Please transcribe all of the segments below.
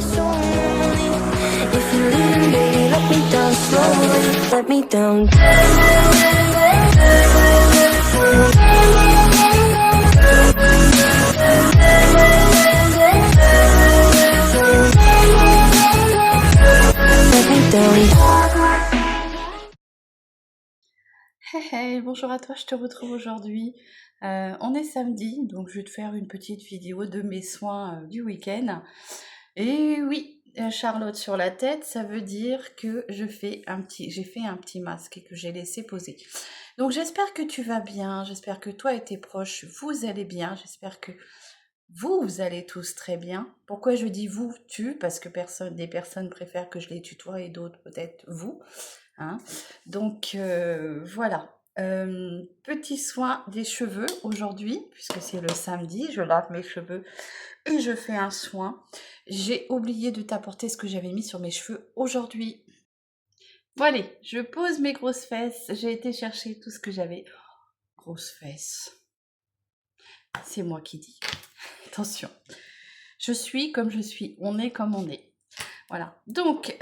so lonely. If you're leaving, baby, let me down slowly. Let me down. Let me down. Hey hey, bonjour à toi, je te retrouve aujourd'hui. On est samedi, donc je vais te faire une petite vidéo de mes soins du week-end. Et oui, Charlotte sur la tête, ça veut dire que j'ai fait un petit masque et que j'ai laissé poser. Donc j'espère que tu vas bien, j'espère que toi et tes proches, vous allez bien, j'espère que vous allez tous très bien. Pourquoi je dis vous, tu? Parce que des personnes préfèrent que je les tutoie et d'autres peut-être vous. Hein. Donc voilà. Petit soin des cheveux aujourd'hui, puisque c'est le samedi, je lave mes cheveux et je fais un soin. J'ai oublié de t'apporter ce que j'avais mis sur mes cheveux aujourd'hui. Bon allez, je pose mes grosses fesses. J'ai été chercher tout ce que j'avais. Grosses fesses. C'est moi qui dis. Attention. Je suis comme je suis. On est comme on est. Voilà. Donc,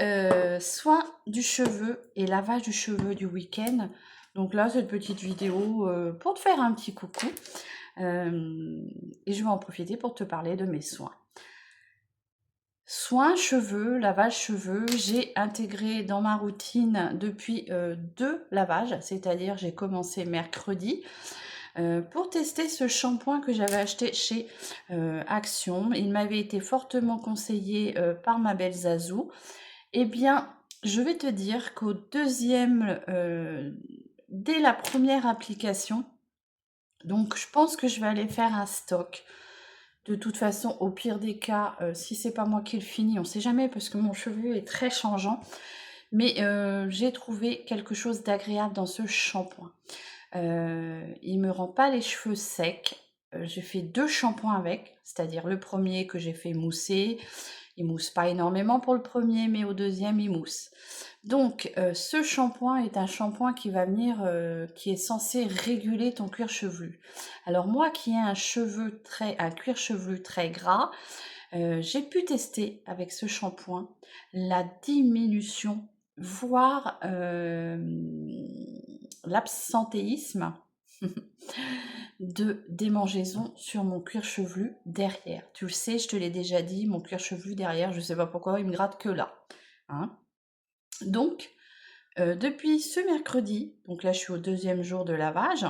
soin du cheveu et lavage du cheveu du week-end. Donc là, cette petite vidéo pour te faire un petit coucou. Et je vais en profiter pour te parler de mes soins. Soins cheveux, lavage cheveux, j'ai intégré dans ma routine depuis 2 lavages, c'est-à-dire j'ai commencé mercredi pour tester ce shampoing que j'avais acheté chez Action. Il m'avait été fortement conseillé par ma belle Zazou. Eh bien, je vais te dire qu'au deuxième, dès la première application, donc je pense que je vais aller faire un stock. De toute façon, au pire des cas, si c'est pas moi qui le finis, on sait jamais parce que mon cheveu est très changeant. Mais j'ai trouvé quelque chose d'agréable dans ce shampoing. Il me rend pas les cheveux secs. J'ai fait 2 shampoings avec, c'est-à-dire le premier que j'ai fait mousser. Il mousse pas énormément pour le premier, mais au deuxième, il mousse. Donc, ce shampoing est un shampoing qui va venir, qui est censé réguler ton cuir chevelu. Alors moi qui ai un cuir chevelu très gras, j'ai pu tester avec ce shampoing la diminution, voire l'absentéisme de démangeaison sur mon cuir chevelu derrière. Tu le sais, je te l'ai déjà dit, mon cuir chevelu derrière, je ne sais pas pourquoi, il me gratte que là. Hein. Donc, depuis ce mercredi, donc là je suis au 2e jour de lavage,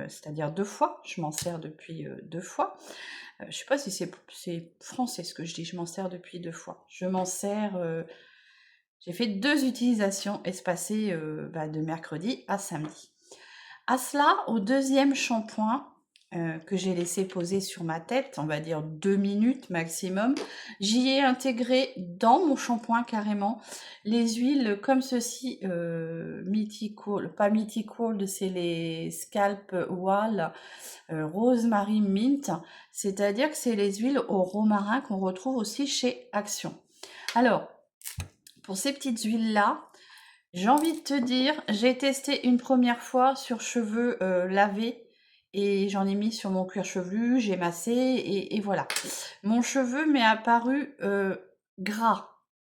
c'est-à-dire 2 fois, je m'en sers depuis 2 fois. Je sais pas si c'est français ce que je dis, je m'en sers depuis 2 fois. Je m'en sers, j'ai fait 2 utilisations espacées de mercredi à samedi. À cela, au 2e shampoing que j'ai laissé poser sur ma tête, on va dire 2 minutes maximum, j'y ai intégré dans mon shampoing carrément les huiles comme ceci, Mythical, pas Mythical, c'est les Scalp Oil Rosemary Mint, c'est-à-dire que c'est les huiles au romarin qu'on retrouve aussi chez Action. Alors, pour ces petites huiles-là, j'ai envie de te dire, j'ai testé une première fois sur cheveux lavés et j'en ai mis sur mon cuir chevelu, j'ai massé et voilà. Mon cheveu m'est apparu gras,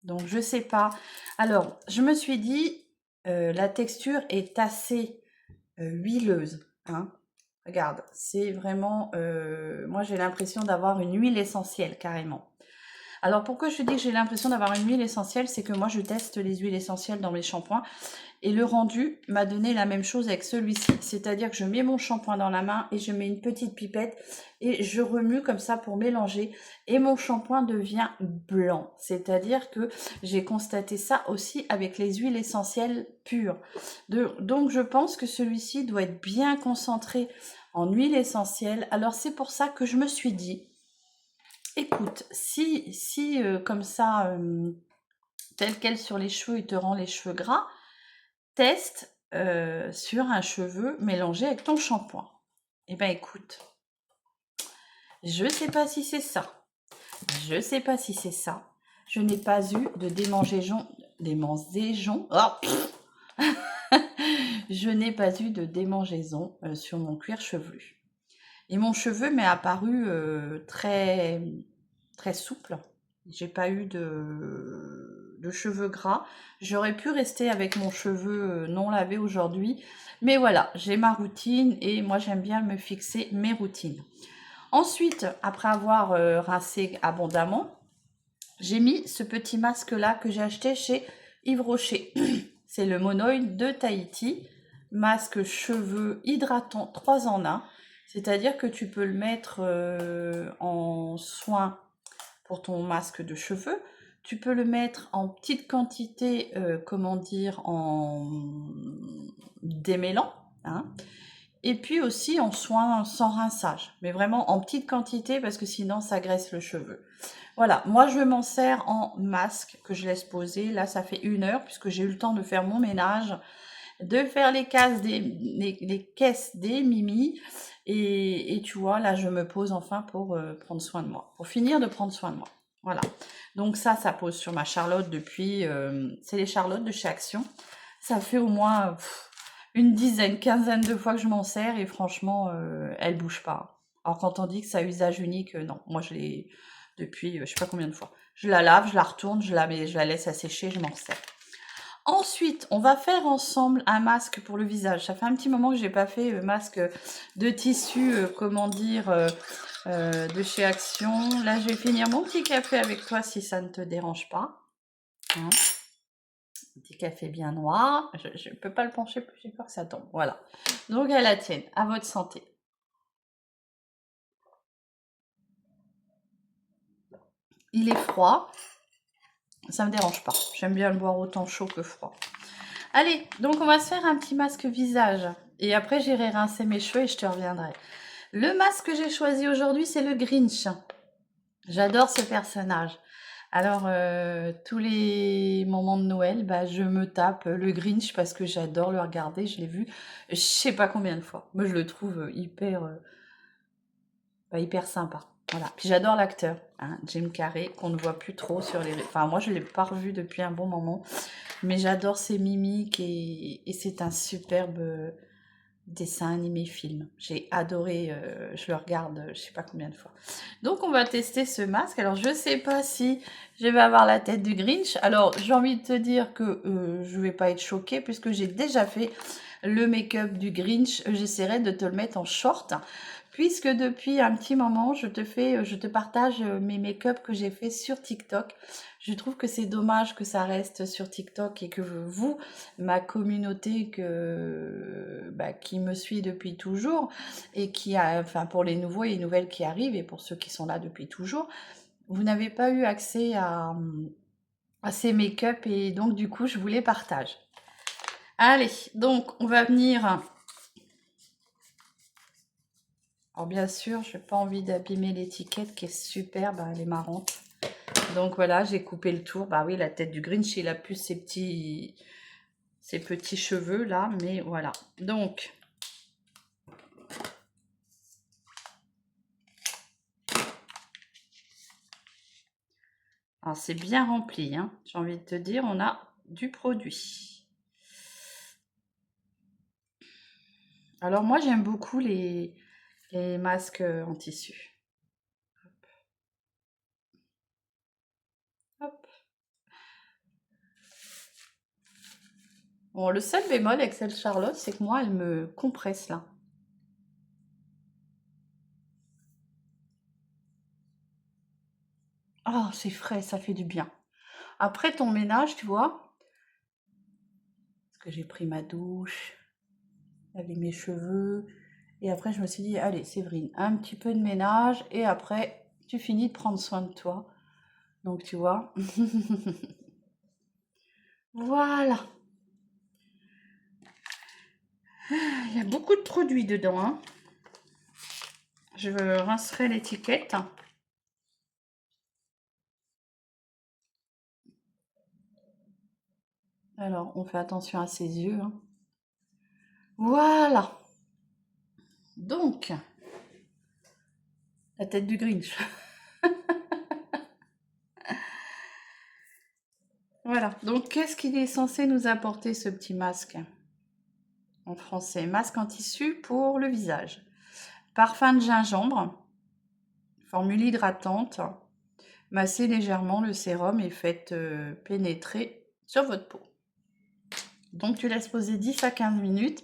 donc je sais pas. Alors, je me suis dit, la texture est assez huileuse. Hein. Regarde, c'est vraiment, moi j'ai l'impression d'avoir une huile essentielle carrément. Alors pourquoi je te dis que j'ai l'impression d'avoir une huile essentielle, c'est que moi je teste les huiles essentielles dans mes shampoings et le rendu m'a donné la même chose avec celui-ci. C'est-à-dire que je mets mon shampoing dans la main et je mets une petite pipette et je remue comme ça pour mélanger et mon shampoing devient blanc. C'est-à-dire que j'ai constaté ça aussi avec les huiles essentielles pures. Donc je pense que celui-ci doit être bien concentré en huile essentielle. Alors c'est pour ça que je me suis dit, écoute, si comme ça, tel quel sur les cheveux, il te rend les cheveux gras, teste sur un cheveu mélangé avec ton shampoing. Eh bien écoute, je sais pas si c'est ça. Je sais pas si c'est ça. Je n'ai pas eu de démangeaison. Oh, je n'ai pas eu de démangeaison sur mon cuir chevelu. Et mon cheveu m'est apparu très, très souple. J'ai pas eu de cheveux gras. J'aurais pu rester avec mon cheveu non lavé aujourd'hui. Mais voilà, j'ai ma routine et moi j'aime bien me fixer mes routines. Ensuite, après avoir rincé abondamment, j'ai mis ce petit masque là que j'ai acheté chez Yves Rocher. C'est le Monoïde de Tahiti. Masque cheveux hydratant 3 en 1. C'est-à-dire que tu peux le mettre en soin pour ton masque de cheveux. Tu peux le mettre en petite quantité, comment dire, en démêlant. Hein. Et puis aussi en soin sans rinçage. Mais vraiment en petite quantité parce que sinon ça graisse le cheveu. Voilà, moi je m'en sers en masque que je laisse poser. Là, ça fait 1 heure puisque j'ai eu le temps de faire mon ménage, de faire les caisses des Mimi. Et tu vois, là, je me pose enfin pour prendre soin de moi, pour finir de prendre soin de moi. Voilà. Donc ça pose sur ma Charlotte depuis... c'est les Charlottes de chez Action. Ça fait au moins une dizaine, quinzaine de fois que je m'en sers et franchement, elle bouge pas. Alors quand on dit que ça a usage unique, non. Moi, je l'ai depuis je sais pas combien de fois. Je la lave, je la retourne, je la laisse assécher, je m'en sers. Ensuite, on va faire ensemble un masque pour le visage. Ça fait un petit moment que j'ai pas fait masque de tissu, comment dire, de chez Action. Là, je vais finir mon petit café avec toi si ça ne te dérange pas. Hein, petit café bien noir. Je ne peux pas le pencher, j'ai peur que ça tombe. Voilà. Donc, à la tienne. À votre santé. Il est froid. Ça me dérange pas. J'aime bien le boire autant chaud que froid. Allez, donc on va se faire un petit masque visage. Et après, j'irai rincer mes cheveux et je te reviendrai. Le masque que j'ai choisi aujourd'hui, c'est le Grinch. J'adore ce personnage. Alors, tous les moments de Noël, bah, je me tape le Grinch parce que j'adore le regarder. Je l'ai vu je sais pas combien de fois. Moi, je le trouve hyper sympa. Voilà. Puis j'adore l'acteur, hein, Jim Carrey, qu'on ne voit plus trop sur les... Enfin, moi, je ne l'ai pas revu depuis un bon moment. Mais j'adore ses mimiques et c'est un superbe dessin animé film. J'ai adoré, je le regarde je sais pas combien de fois. Donc on va tester ce masque. Alors je sais pas si je vais avoir la tête du Grinch. Alors j'ai envie de te dire que je vais pas être choquée puisque j'ai déjà fait le make-up du Grinch. J'essaierai de te le mettre en short. Puisque depuis un petit moment, je te partage mes make-up que j'ai fait sur TikTok. Je trouve que c'est dommage que ça reste sur TikTok et que vous, ma communauté qui me suit depuis toujours et enfin pour les nouveaux et les nouvelles qui arrivent et pour ceux qui sont là depuis toujours, vous n'avez pas eu accès à ces make-up et donc du coup je vous les partage. Allez, donc on va venir... Alors bien sûr, je n'ai pas envie d'abîmer l'étiquette qui est superbe, elle est marrante. Donc voilà, j'ai coupé le tour. Bah oui, la tête du Grinch, il a plus ses petits cheveux là, mais voilà. Donc, alors c'est bien rempli, hein. J'ai envie de te dire, on a du produit. Alors moi, j'aime beaucoup les masques en tissu. Hop. Bon, le seul bémol avec celle Charlotte, c'est que moi, elle me compresse là. Oh, c'est frais, ça fait du bien. Après ton ménage, tu vois, parce que j'ai pris ma douche, lavé mes cheveux, et après je me suis dit, allez Séverine, un petit peu de ménage, et après tu finis de prendre soin de toi. Donc tu vois, voilà. Il y a beaucoup de produits dedans, hein. Je rincerai l'étiquette. Alors, on fait attention à ses yeux, hein. Voilà. Donc, la tête du Grinch. Voilà. Donc, qu'est-ce qu'il est censé nous apporter, ce petit masque? En français, masque en tissu pour le visage. Parfum de gingembre. Formule hydratante. massez légèrement le sérum et faites pénétrer sur votre peau. Donc tu laisses poser 10 à 15 minutes.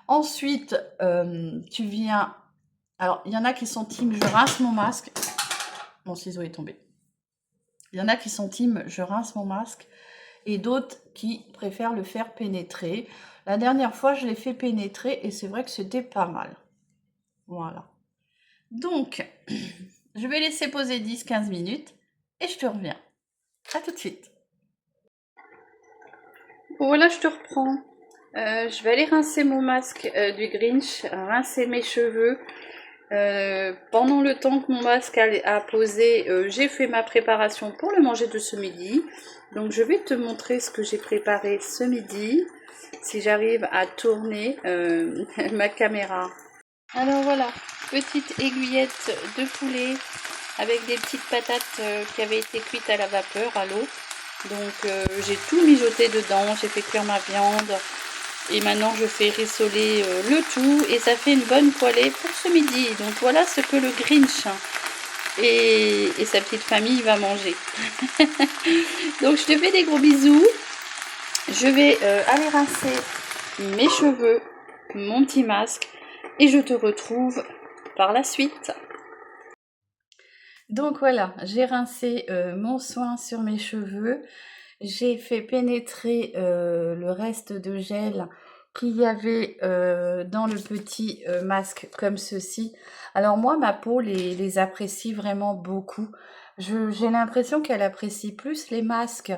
Ensuite, tu viens... Alors, il y en a qui sont team, je rince mon masque. Mon ciseau est tombé. Il y en a qui sont team, je rince mon masque. Et d'autres qui préfèrent le faire pénétrer. La dernière fois, je l'ai fait pénétrer et c'est vrai que c'était pas mal. Voilà. Donc, je vais laisser poser 10-15 minutes et je te reviens. À tout de suite. Bon, voilà, je te reprends. Je vais aller rincer mon masque du Grinch, rincer mes cheveux. Pendant le temps que mon masque a posé, j'ai fait ma préparation pour le manger de ce midi. Donc je vais te montrer ce que j'ai préparé ce midi, si j'arrive à tourner ma caméra. Alors voilà, petite aiguillette de poulet avec des petites patates qui avaient été cuites à la vapeur, à l'eau. Donc j'ai tout mijoté dedans, j'ai fait cuire ma viande. Et maintenant je fais rissoler le tout et ça fait une bonne poêlée pour ce midi. Donc voilà ce que le Grinch et sa petite famille va manger. Donc je te fais des gros bisous. Je vais aller rincer mes cheveux, mon petit masque et je te retrouve par la suite. Donc voilà, j'ai rincé mon soin sur mes cheveux. J'ai fait pénétrer le reste de gel qu'il y avait dans le petit masque comme ceci. Alors moi, ma peau les apprécie vraiment beaucoup. J'ai l'impression qu'elle apprécie plus les masques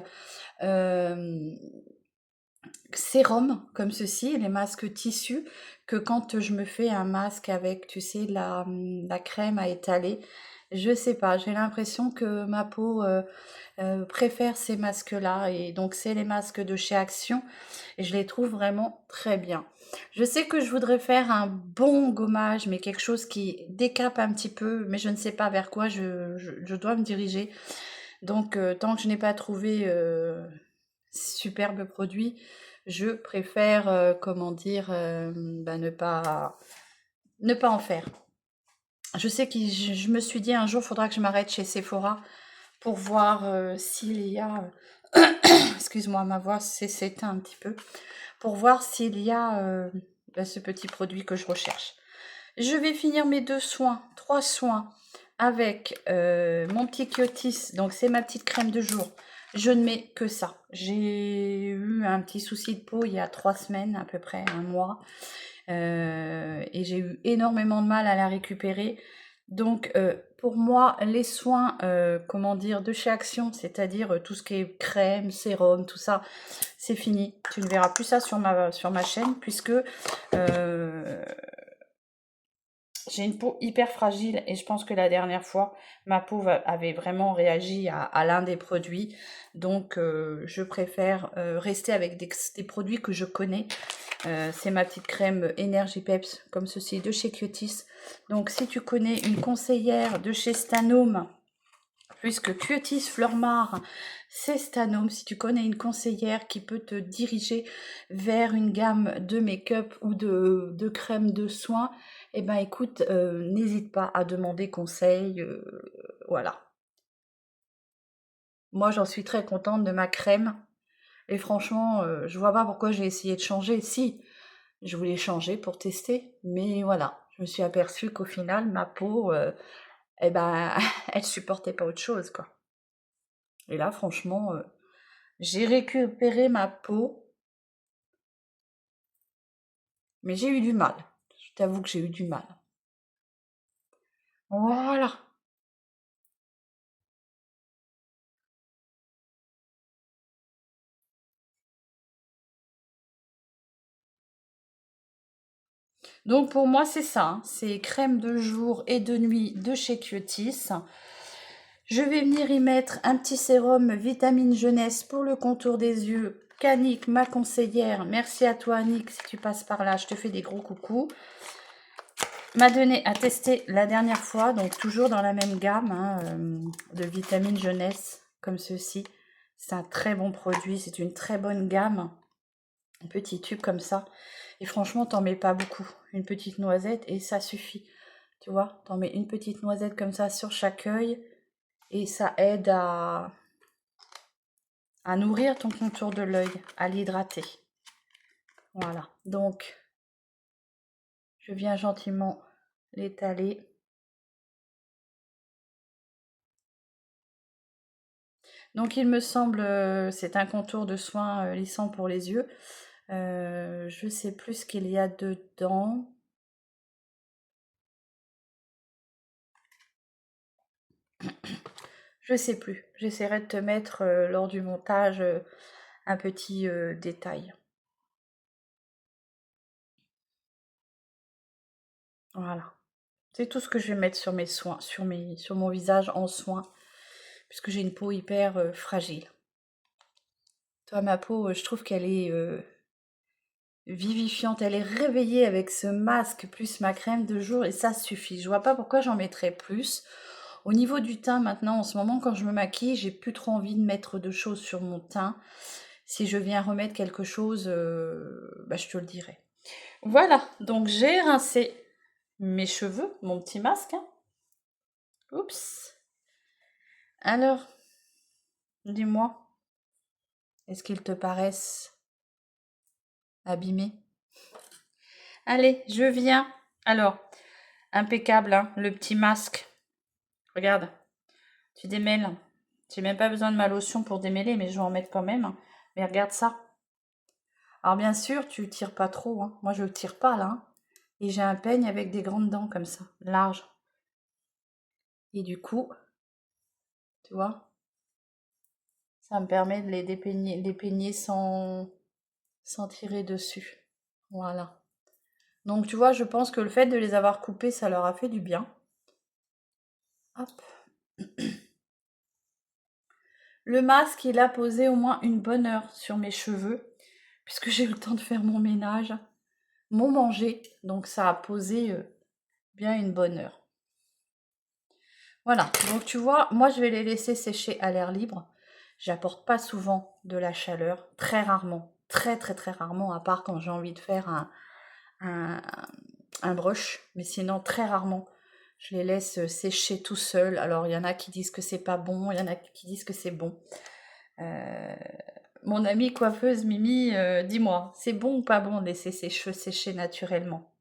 sérum comme ceci, les masques tissus, que quand je me fais un masque avec, tu sais, la crème à étaler. Je sais pas, j'ai l'impression que ma peau préfère ces masques-là. Et donc, c'est les masques de chez Action. Et je les trouve vraiment très bien. Je sais que je voudrais faire un bon gommage, mais quelque chose qui décape un petit peu. Mais je ne sais pas vers quoi je dois me diriger. Donc, tant que je n'ai pas trouvé superbe produit, je préfère, comment dire, ne pas en faire. Je sais que je me suis dit un jour, il faudra que je m'arrête chez Sephora pour voir s'il y a... Excuse-moi, ma voix s'éteint un petit peu. Pour voir s'il y a ce petit produit que je recherche. Je vais finir mes 3 soins avec mon petit Kyotis. Donc, c'est ma petite crème de jour. Je ne mets que ça. J'ai eu un petit souci de peau il y a 3 semaines, à peu près, un mois. Et j'ai eu énormément de mal à la récupérer. Donc, pour moi, les soins, de chez Action, c'est-à-dire tout ce qui est crème, sérum, tout ça, c'est fini. Tu ne verras plus ça sur ma chaîne, puisque j'ai une peau hyper fragile et je pense que la dernière fois, ma peau avait vraiment réagi à l'un des produits. Donc, je préfère rester avec des produits que je connais. C'est ma petite crème Energy Peps, comme ceci, de chez Kyotis. Donc, si tu connais une conseillère de chez Stanome, puisque Kyotis Fleurmar, c'est Stanome, si tu connais une conseillère qui peut te diriger vers une gamme de make-up ou de crème de soins, eh ben écoute, n'hésite pas à demander conseil, voilà. Moi, j'en suis très contente de ma crème. Et franchement, je vois pas pourquoi j'ai essayé de changer. Si, je voulais changer pour tester, mais voilà, je me suis aperçue qu'au final, ma peau, elle supportait pas autre chose, quoi. Et là, franchement, j'ai récupéré ma peau, mais j'ai eu du mal. Je t'avoue que j'ai eu du mal. Voilà. Donc pour moi, c'est ça, hein. C'est crème de jour et de nuit de chez Kyotis. Je vais venir y mettre un petit sérum vitamine jeunesse pour le contour des yeux qu'Annick, ma conseillère, merci à toi Annick si tu passes par là, je te fais des gros coucous, m'a donné à tester la dernière fois, donc toujours dans la même gamme de vitamine jeunesse comme ceci. C'est un très bon produit, c'est une très bonne gamme, un petit tube comme ça. Et franchement, t'en mets pas beaucoup, une petite noisette et ça suffit. Tu vois, t'en mets une petite noisette comme ça sur chaque œil et ça aide à nourrir ton contour de l'œil, à l'hydrater. Voilà, donc je viens gentiment l'étaler. Donc il me semble, c'est un contour de soin lissant pour les yeux. Je sais plus ce qu'il y a dedans. Je sais plus. J'essaierai de te mettre lors du montage un petit détail. Voilà. C'est tout ce que je vais mettre sur mes soins, sur mon visage en soins, puisque j'ai une peau hyper fragile. Toi, ma peau, je trouve qu'elle est vivifiante, elle est réveillée avec ce masque plus ma crème de jour et ça suffit. Je vois pas pourquoi j'en mettrais plus. Au niveau du teint maintenant, en ce moment, quand je me maquille, j'ai plus trop envie de mettre de choses sur mon teint. Si je viens remettre quelque chose, bah, je te le dirai. Voilà, donc j'ai rincé mes cheveux, mon petit masque. Hein. Oups. Alors, dis-moi, est-ce qu'ils te paraissent abîmés? Allez, je viens. Alors, impeccable, hein, le petit masque. Regarde, tu démêles. J'ai même pas besoin de ma lotion pour démêler, mais je vais en mettre quand même. Mais regarde ça. Alors bien sûr, tu tires pas trop. Hein. Moi, je ne tire pas là. Hein. Et j'ai un peigne avec des grandes dents comme ça, larges. Et du coup, tu vois, ça me permet de les peigner sans tirer dessus. Voilà. Donc tu vois, je pense que le fait de les avoir coupés, ça leur a fait du bien. Hop. Le masque, il a posé au moins une bonne heure sur mes cheveux, puisque j'ai eu le temps de faire mon ménage, mon manger, donc ça a posé bien une bonne heure. Voilà, donc tu vois, moi je vais les laisser sécher à l'air libre. J'apporte pas souvent de la chaleur, très rarement, très rarement, à part quand j'ai envie de faire un brush, mais sinon très rarement. Je les laisse sécher tout seul. Alors il y en a qui disent que c'est pas bon, il y en a qui disent que c'est bon. Mon amie coiffeuse Mimi, dis-moi, c'est bon ou pas bon de laisser ses cheveux sécher naturellement?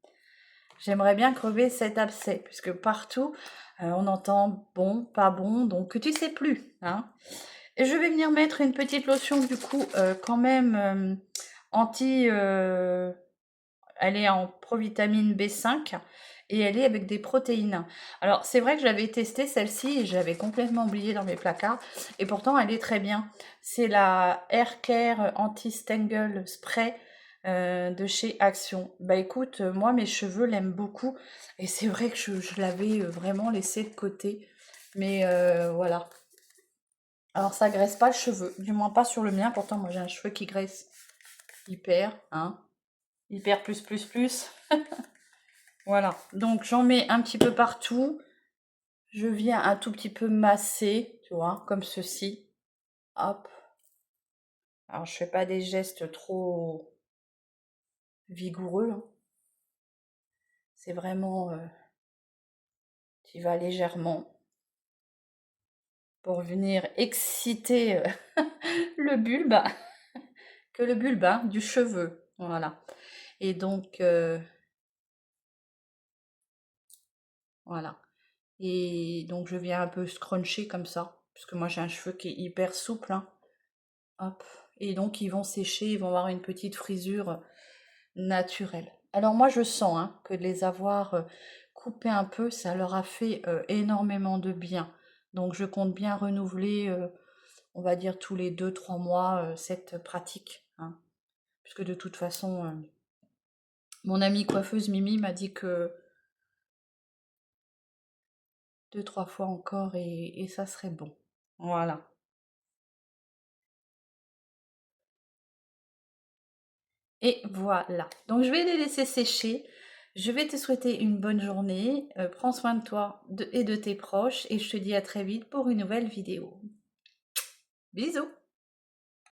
J'aimerais bien crever cet abcès, puisque partout, on entend bon, pas bon, donc tu sais plus. Hein. Et je vais venir mettre une petite lotion, du coup, quand même anti... elle est en provitamine B5 et elle est avec des protéines. Alors, c'est vrai que je l'avais testée, celle-ci, et j'avais complètement oublié dans mes placards. Et pourtant, elle est très bien. C'est la Hair Care Anti-Stangle Spray de chez Action. Bah écoute, moi, mes cheveux l'aiment beaucoup. Et c'est vrai que je l'avais vraiment laissé de côté. Mais voilà. Alors, ça graisse pas le cheveu. Du moins, pas sur le mien. Pourtant, moi, j'ai un cheveu qui graisse hyper, hein. Hyper plus. Voilà, donc j'en mets un petit peu partout. Je viens un tout petit peu masser, tu vois, comme ceci. Hop. Alors, je fais pas des gestes trop vigoureux. Hein. C'est vraiment... tu vas légèrement pour venir exciter le bulbe. Que le bulbe hein, du cheveu. Voilà. Et donc... voilà. Et donc, je viens un peu scruncher comme ça. Puisque moi, j'ai un cheveu qui est hyper souple. Hein. Hop. Et donc, ils vont sécher, ils vont avoir une petite frisure naturelle. Alors, moi, je sens hein, que de les avoir coupés un peu, ça leur a fait énormément de bien. Donc, je compte bien renouveler, on va dire, tous les 2-3 mois cette pratique. Hein. Puisque de toute façon, mon amie coiffeuse Mimi m'a dit que 2-3 fois encore et ça serait bon. Voilà. Et voilà. Donc je vais les laisser sécher. Je vais te souhaiter une bonne journée. Prends soin de toi et de tes proches. Et je te dis à très vite pour une nouvelle vidéo. Bisous!